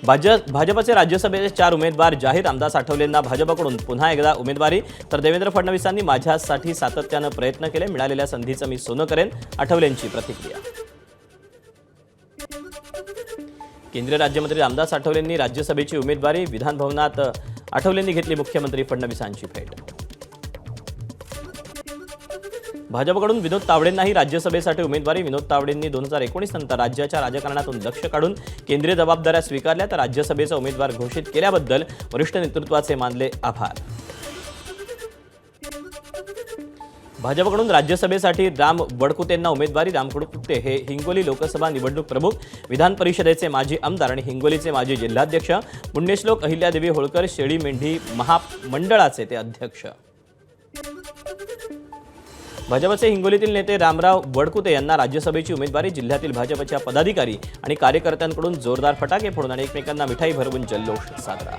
भाजपचे राज्यसभेचे 4 उमेदवार जाहीर. आमदार साठवलेंना भाजपकडून पुन्हा एकदा उमेदवारी. तर देवेंद्र फडणवीसांनी माझ्यासाठी सातत्यानं प्रयत्न केले, मिळालेल्या संधीचं मी सोनं करेन, आठवलेंची प्रतिक्रिया. केंद्रीय राज्यमंत्री रामदास आठवलेंनी राज्यसभेची उमेदवारी. विधान भवनात आठवलेंनी घेतली मुख्यमंत्री फडणवीसांची भेट. भाजपकडून विनोद तावडेंनाही राज्यसभेसाठी उमेदवारी. विनोद तावडेंनी 2019 नंतर राज्याच्या राजकारणातून लक्ष काढून केंद्रीय जबाबदाऱ्या स्वीकारल्या, तर राज्यसभेचा उमेदवार घोषित केल्याबद्दल वरिष्ठ नेतृत्वाचे मानले आभार. भाजपकडून राज्यसभेसाठी राम वडकुतेंना उमेदवारी. राम वडकुते हे हिंगोली लोकसभा निवडणूक प्रमुख, विधान परिषदेचे माजी आमदार आणि हिंगोलीचे माजी जिल्हाध्यक्ष. पुण्यश्लोक अहिल्यादेवी होळकर शेळी मेंढी महामंडळाचे ते अध्यक्ष. भाजपचे हिंगोलीतील नेते रामराव वडकुते यांना राज्यसभेची उमेदवारी. जिल्ह्यातील भाजपच्या पदाधिकारी आणि कार्यकर्त्यांकडून जोरदार फटाके फोडून आणि एकमेकांना मिठाई भरवून जल्लोष साजरा.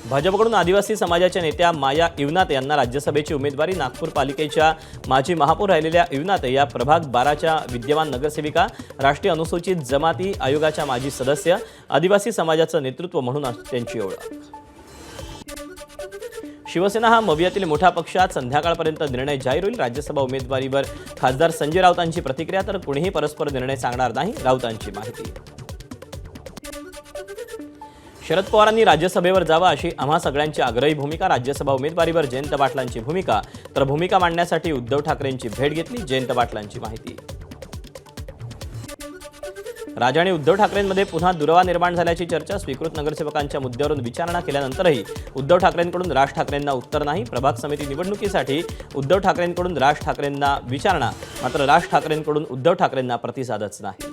भाजपकडून आदिवासी समाजाच्या नेत्या माया इवनाते यांना राज्यसभेची उमेदवारी. नागपूर पालिकेच्या माजी महापौर राहिलेल्या इवनाते या प्रभाग 12च्या विद्यमान नगरसेविका, राष्ट्रीय अनुसूचित जमाती आयोगाच्या माजी सदस्य, आदिवासी समाजाचं नेतृत्व म्हणून त्यांची ओळख. शिवसेना हा मवियातील मोठा पक्ष. आज संध्याकाळपर्यंत निर्णय जाहीर होईल. राज्यसभा उमेदवारीवर खासदार संजय राऊतांची प्रतिक्रिया. तर कुणीही परस्पर निर्णय सांगणार नाही, राऊतांची माहिती. शरद पवारांनी राज्यसभेवर जावं अशी आम्हा सगळ्यांची आग्रही भूमिका. राज्यसभा उमेदवारीवर जयंत पाटलांची भूमिका. तर भूमिका मांडण्यासाठी उद्धव ठाकरेंची भेट घेतली, जयंत पाटलांची माहिती. राज आणि उद्धव ठाकरेंमध्ये पुन्हा दुरावा निर्माण झाल्याची चर्चा. स्वीकृत नगरसेवकांच्या मुद्द्यावरून विचारणा केल्यानंतरही उद्धव ठाकरेंकडून राज ठाकरेंना उत्तर नाही. प्रभाग समिती निवडणुकीसाठी उद्धव ठाकरेंकडून राज ठाकरेंना विचारणा, मात्र राज ठाकरेंकडून उद्धव ठाकरेंना प्रतिसादच नाही.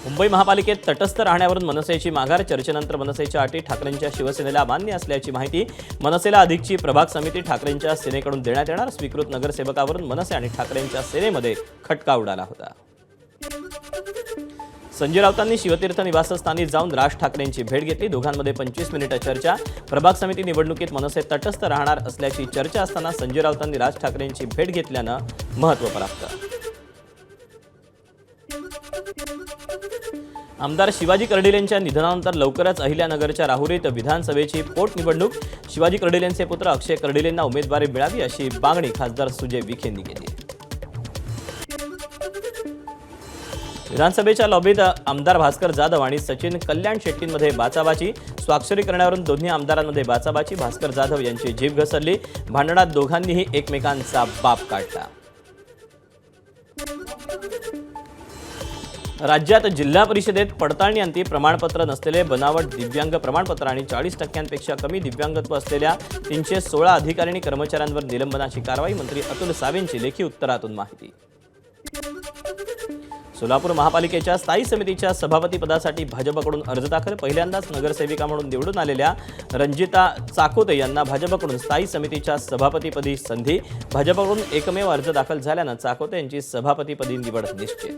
मुंबई महापालिकेत तटस्थ राहण्यावरून मनसेची माघार. चर्चेनंतर मनसेच्या अटी ठाकरेंच्या शिवसेनेला मान्य असल्याची माहिती. मनसेला अधिकची प्रभाग समिती ठाकरेंच्या सेनेकडून देण्यात येणार. स्वीकृत नगरसेवकावरून मनसे आणि ठाकरेंच्या सेनेमध्ये खटका उडाला होता. संजय राऊतांनी शिवतीर्थ निवासस्थानी जाऊन राज ठाकरेंची भेट घेतली. दोघांमध्ये 25 मिनिटं चर्चा. प्रभाग समिती निवडणुकीत मनसे तटस्थ राहणार असल्याची चर्चा असताना संजय राऊतांनी राज ठाकरेंची भेट घेतल्यानं महत्त्व प्राप्त. आमदार शिवाजी कर्डिलेंच्या निधनानंतर लवकरच अहिल्यानगरच्या राहुरीत विधानसभेची पोटनिवडणूक. शिवाजी कर्डिलेंचे पुत्र अक्षय कर्डिलेंना उमेदवारी मिळावी अशी मागणी खासदार सुजय विखेंनी केली. विधानसभेच्या लॉबीत आमदार भास्कर जाधव आणि सचिन कल्याण शेट्टींमध्ये बाचाबाची. स्वाक्षरी करण्यावरून दोन्ही आमदारांमध्ये बाचाबाची. भास्कर जाधव यांची जीभ घसरली. भांडणात दोघांनीही एकमेकांचा बाप काढला. राज्यात जिल्हा परिषदेत पडताळणीअंती प्रमाणपत्र नसलेले बनावट दिव्यांग प्रमाणपत्र आणि 40% कमी दिव्यांगत्व असलेल्या 316 अधिकारी आणि कर्मचाऱ्यांवर निलंबनाची कारवाई. मंत्री अतुल सावेंची लेखी उत्तरातून माहिती. सोलापूर महापालिकेच्या स्थायी समितीच्या सभापतीपदासाठी भाजपकडून अर्ज दाखल. पहिल्यांदाच नगरसेविका म्हणून निवडून आलेल्या रंजिता चाकोते यांना भाजपकडून स्थायी समितीच्या सभापतीपदी संधी. भाजपकडून एकमेव अर्ज दाखल झाल्यानं चाकोते यांची सभापतीपदी निवड निश्चित.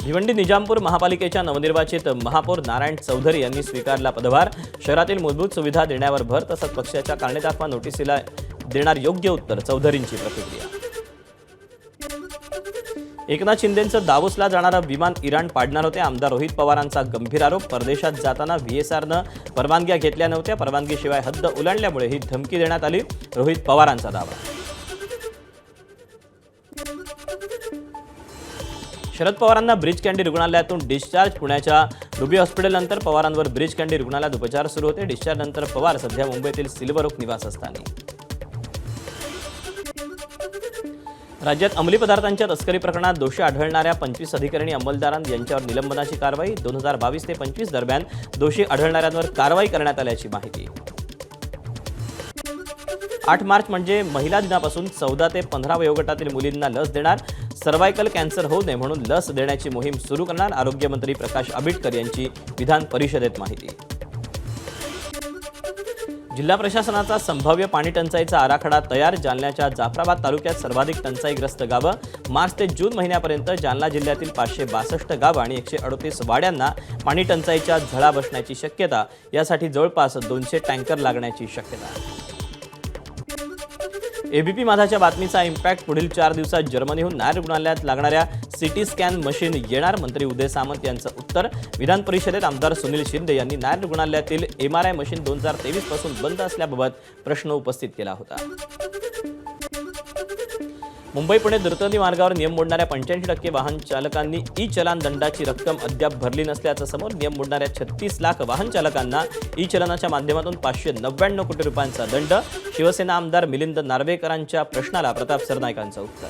भिवंडी निजामपूर महापालिकेच्या नवनिर्वाचित महापौर नारायण चौधरी यांनी स्वीकारला पदभार. शहरातील मूलभूत सुविधा देण्यावर भर, तसंच पक्षाच्या कारणे दाखवा नोटीसीला देणार योग्य उत्तर, चौधरींची प्रतिक्रिया. एकनाथ शिंदेंचं दावोसला जाणारं विमान इराण पाडणार होते. आमदार रोहित पवारांचा गंभीर आरोप. परदेशात जाताना VSRनं परवानग्या घेतल्या नव्हत्या. परवानगीशिवाय हद्द ओलांडल्यामुळे ही धमकी देण्यात आली, रोहित पवारांचा दावा. शरद पवारांना ब्रीच कँडी रुग्णालयातून डिस्चार्ज. पुण्याच्या रुबी हॉस्पिटलनंतर पवारांवर ब्रीच कँडी रुग्णालयात उपचार सुरू होते. डिस्चार्जनंतर पवार सध्या मुंबईतील सिल्वर ओक निवासस्थानी. राज्यात अंमली पदार्थांच्या तस्करी प्रकरणात दोषी आढळणाऱ्या 25 अधिकारी आणि अंमलदार यांच्यावर निलंबनाची कारवाई. 2022 ते 25 दरम्यान दोषी आढळणाऱ्यांवर कारवाई करण्यात आल्याची माहिती. 8 मार्च म्हणजे महिला दिनापासून 14 ते 15 वयोगटातील मुलींना लस देणार. सर्व्हायकल कॅन्सर होऊ नये म्हणून लस देण्याची मोहीम सुरू करणार. आरोग्यमंत्री प्रकाश आंबेडकर यांची विधान परिषदेत माहिती. जिल्हा प्रशासनाचा संभाव्य पाणी टंचाईचा आराखडा तयार. जालन्याच्या जाफराबाद तालुक्यात सर्वाधिक टंचाईग्रस्त गावं. मार्च ते जून महिन्यापर्यंत जालना जिल्ह्यातील 562 गावं आणि 138 वाड्यांना पाणी टंचाईच्या झळा बसण्याची शक्यता. यासाठी जवळपास 200 टँकर लागण्याची शक्यता. एबीपी माझाच्या बातमीचा इम्पॅक्ट. पुढील 4 दिवसात जर्मनीहून नायर रुग्णालयात लागणाऱ्या सिटी स्कॅन मशीन येणार. मंत्री उदय सामंत यांचं उत्तर. विधान परिषदेत आमदार सुनील शिंदे यांनी नायर रुग्णालयातील MRI मशीन 2023 पासून बंद असल्याबाबत प्रश्न उपस्थित केला होता. मुंबई पुणे द्रुतगती मार्गावर नियम मोडणाऱ्या 85% वाहन चालकांनी ई चलान दंडाची रक्कम अद्याप भरली नसल्याचं समोर. नियम मोडणाऱ्या 36 लाख वाहन चालकांना ई चलनाच्या माध्यमातून 599 कोटी रुपयांचा दंड. शिवसेना आमदार मिलिंद नार्वेकरांच्या प्रश्नाला प्रताप सरनाईकांचं उत्तर.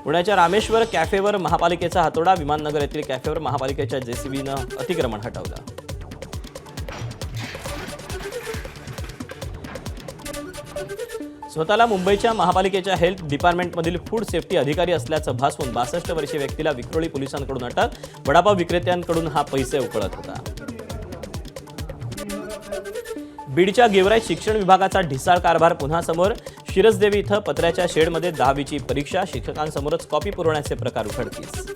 पुण्याच्या रामेश्वर कॅफेवर महापालिकेचा हातोडा. विमाननगर येथील कॅफेवर महापालिकेच्या JCBनं अतिक्रमण हटवलं. स्वतःला मुंबईच्या महापालिकेच्या हेल्थ डिपार्टमेंटमधील फूड सेफ्टी अधिकारी असल्याचं भासवून 62 वर्षीय व्यक्तीला विक्रोळी पोलिसांकडून अटक. वडापाव विक्रेत्यांकडून हा पैसे उकळत होता. बीडच्या गेवराई शिक्षण विभागाचा ढिसाळ कारभार पुन्हा समोर. शिरसदेवी इथं पत्र्याच्या शेडमध्ये 10वीची परीक्षा. शिक्षकांसमोरच कॉपी पुरवण्याचे प्रकार उघडकीस.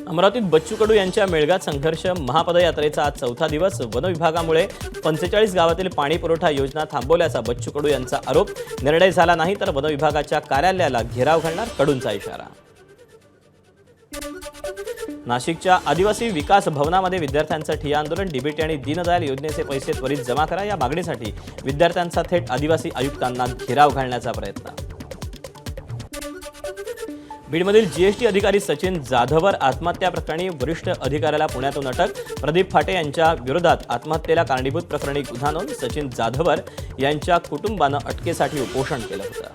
अमरावतीत बच्चू कडू यांच्या मेळघाट संघर्ष महापदयात्रेचा आज 4था दिवस. वन विभागामुळे 45 गावातील पाणी पुरवठा योजना थांबवल्याचा बच्चू कडू यांचा आरोप. निर्णय झाला नाही तर वन विभागाच्या कार्यालयाला घेराव घालणार, कडूंचा इशारा. नाशिकच्या आदिवासी विकास भवनामध्ये विद्यार्थ्यांचं ठिय्या आंदोलन. डीबीटी आणि दीनदयाल योजनेचे पैसे त्वरित जमा करा या मागणीसाठी विद्यार्थ्यांचा थेट आदिवासी आयुक्तांना घेराव घालण्याचा प्रयत्न. बीडमधील GST अधिकारी सचिन जाधवर आत्महत्या प्रकरणी वरिष्ठ अधिकाऱ्याला पुण्यातून अटक. प्रदीप फाटे यांच्या विरोधात आत्महत्येला कारणीभूत प्रकरणी गुन्हा नोंद. सचिन जाधवर यांच्या कुटुंबानं अटकेसाठी उपोषण केलं होतं.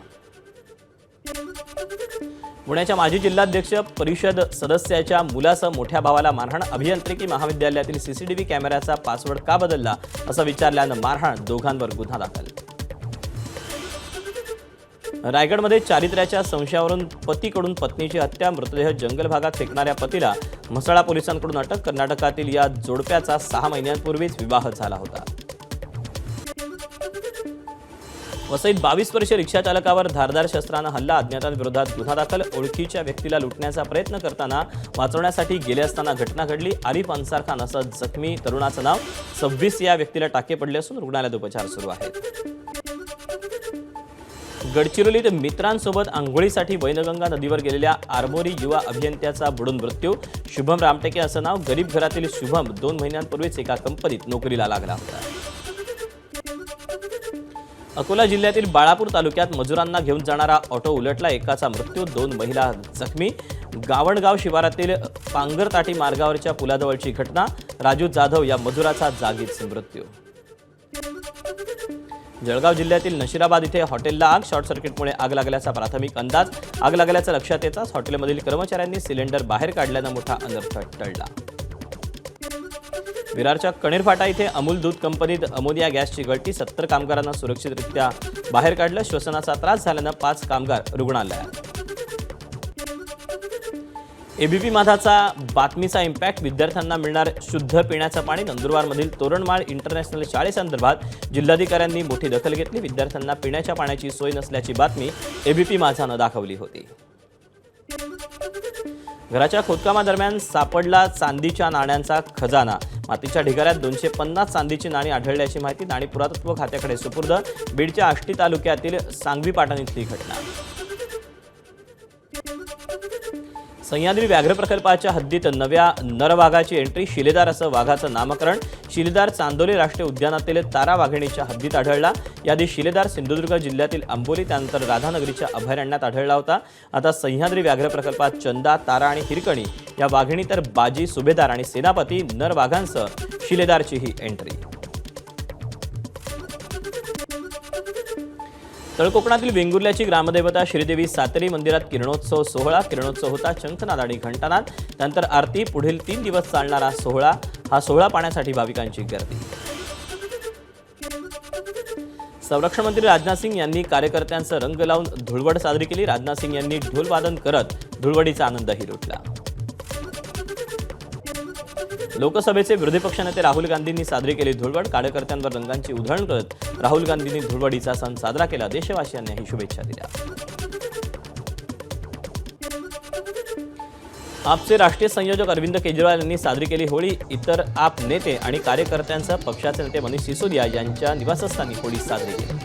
पुण्याच्या माजी जिल्हाध्यक्ष परिषद सदस्याच्या मुलासह मोठ्या भावाला मारहाण. अभियांत्रिकी महाविद्यालयातील CCTV कॅमेऱ्याचा पासवर्ड का बदलला असं विचारल्यानं मारहाण. दोघांवर गुन्हा दाखल. रायगडमध्ये चारित्र्याच्या संशयावरून पतीकडून पत्नीची हत्या. मृतदेह जंगल भागात फेकणाऱ्या पतीला म्हसळा पोलिसांकडून अटक. कर्नाटकातील या जोडप्याचा 6 महिन्यांपूर्वीच विवाह झाला होता. वसईत 22 वर्षीय रिक्षाचालकावर धारदार शस्त्रानं हल्ला. अज्ञातांविरोधात गुन्हा दाखल. ओळखीच्या व्यक्तीला लुटण्याचा प्रयत्न करताना वाचवण्यासाठी गेले असताना घटना घडली. आरिफ अन्सार खान असं जखमी तरुणाचं नाव. 26 या व्यक्तीला टाके पडले असून रुग्णालयात उपचार सुरू आहेत. गडचिरोलीत मित्रांसोबत आंघोळीसाठी वैनगंगा नदीवर गेलेल्या आरमोरी युवा अभियंत्याचा बुडून मृत्यू. शुभम रामटेके असं नाव. गरीब घरातील शुभम 2 महिन्यांपूर्वीच एका कंपनीत नोकरीला लागला होता. अकोला जिल्ह्यातील बाळापूर तालुक्यात मजुरांना घेऊन जाणारा ऑटो उलटला. एकाचा मृत्यू, 2 महिला जखमी. गावणगाव शिवारातील पांगरताटी मार्गावरच्या पुलाजवळची घटना. राजू जाधव या मजुराचा जागीच मृत्यू. जळगाव जिल्ह्यातील नशिराबाद इथे हॉटेलला आग. शॉर्ट सर्किटमुळे आग लागल्याचा प्राथमिक अंदाज. आग लागल्याचं लक्षात येताच हॉटेलमधील कर्मचाऱ्यांनी सिलेंडर बाहेर काढल्यानं मोठा अनर्थ टळला. विरारच्या कणेरफाटा इथे अमूल दूध कंपनीत अमोनिया गॅसची गळती. 70 कामगारांना सुरक्षितरित्या बाहेर काढलं. श्वसनाचा त्रास झाल्यानं 5 कामगार रुग्णालयात. एबीपी माझाचा बातमीचा इम्पॅक्ट. विद्यार्थ्यांना मिळणार शुद्ध पिण्याचं पाणी. नंदुरबारमधील तोरणमाळ इंटरनॅशनल शाळेसंदर्भात जिल्हाधिकाऱ्यांनी मोठी दखल घेतली. विद्यार्थ्यांना पिण्याच्या पाण्याची सोय नसल्याची बातमी एबीपी माझानं दाखवली होती. घराच्या खोदकामादरम्यान सापडला चांदीच्या नाण्यांचा खजाना. मातीच्या ढिगाऱ्यात 250 चांदीची नाणी आढळल्याची माहिती. नाणी पुरातत्व खात्याकडे सुपूर्द. बीडच्या आष्टी तालुक्यातील सांगवी पाटण इथली घटना. सह्याद्री व्याघ्र प्रकल्पाच्या हद्दीत नव्या नरवाघाची एंट्री. शिलेदार असं वाघाचं नामकरण. शिलेदार चांदोली राष्ट्रीय उद्यानातील तारा वाघिणीच्या हद्दीत आढळला. याआधी शिलेदार सिंधुदुर्ग जिल्ह्यातील आंबोली, त्यानंतर राधानगरीच्या अभयारण्यात आढळला होता. आता सह्याद्री व्याघ्र प्रकल्पात चंदा, तारा आणि हिरकणी या वाघिणी, तर बाजी, सुभेदार आणि सेनापती नर वाघांसह शिलेदारची ही एंट्री. तळकोकणातील वेंगुर्ल्याची ग्रामदेवता श्रीदेवी सातेरी मंदिरात किरणोत्सव सोहळा. किरणोत्सव होता शंखनाद आणि घंटानाद. त्यानंतर आरती. पुढील 3 दिवस चालणारा सोहळा. हा सोहळा पाहण्यासाठी भाविकांची गर्दी. संरक्षण मंत्री राजनाथ सिंग यांनी कार्यकर्त्यांचं रंग लावून धुळवड साजरी केली. राजनाथ सिंग यांनी ढोलवादन करत धुळवडीचा आनंदही लुटला. लोकसभेचे विरोधी पक्षनेते राहुल गांधींनी साजरी केली धुळवड. कार्यकर्त्यांवर रंगांची उधळण करत राहुल गांधींनी धुळवडीचा सण साजरा केला. देशवासियांनाही शुभेच्छा दिल्या. आपचे राष्ट्रीय संयोजक अरविंद केजरीवाल यांनी साजरी केली होळी. इतर आप नेते आणि कार्यकर्त्यांसह पक्षाचे नेते मनीष सिसोदिया यांच्या निवासस्थानी होळी साजरी केली.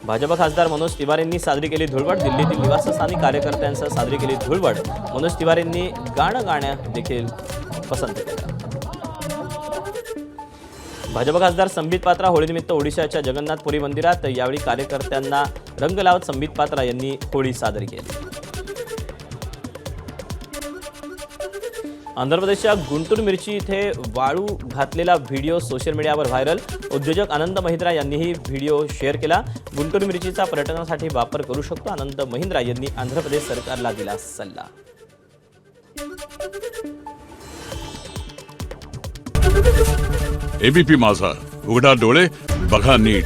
भाजप खासदार मनोज तिवारींनी साजरी केली धुळवड. दिल्लीतील निवासस्थानी कार्यकर्त्यांसह साजरी केली धुळवड. मनोज तिवारींनी गाणं गाणं देखील पसंत केलं. भाजप खासदार संबित पात्रा होळीनिमित्त ओडिशाच्या जगन्नाथपुरी मंदिरात. यावेळी कार्यकर्त्यांना रंग लावत संबित पात्रा यांनी होळी साजरी केली. आंध्र प्रदेशच्या गुंटूर मिरची इथे वाळू घातलेला व्हिडिओ सोशल मीडियावर व्हायरल. उद्योजक आनंद महिंद्रा यांनी व्हिडिओ शेअर केला. गुंटूर मिरचीचा पर्यटनासाठी वापर करू शकतो. आनंद महिंद्रा यांनी आंध्र प्रदेश सरकारला दिला सल्ला. एबीपी माझा, उघडा डोळे बघा नीट.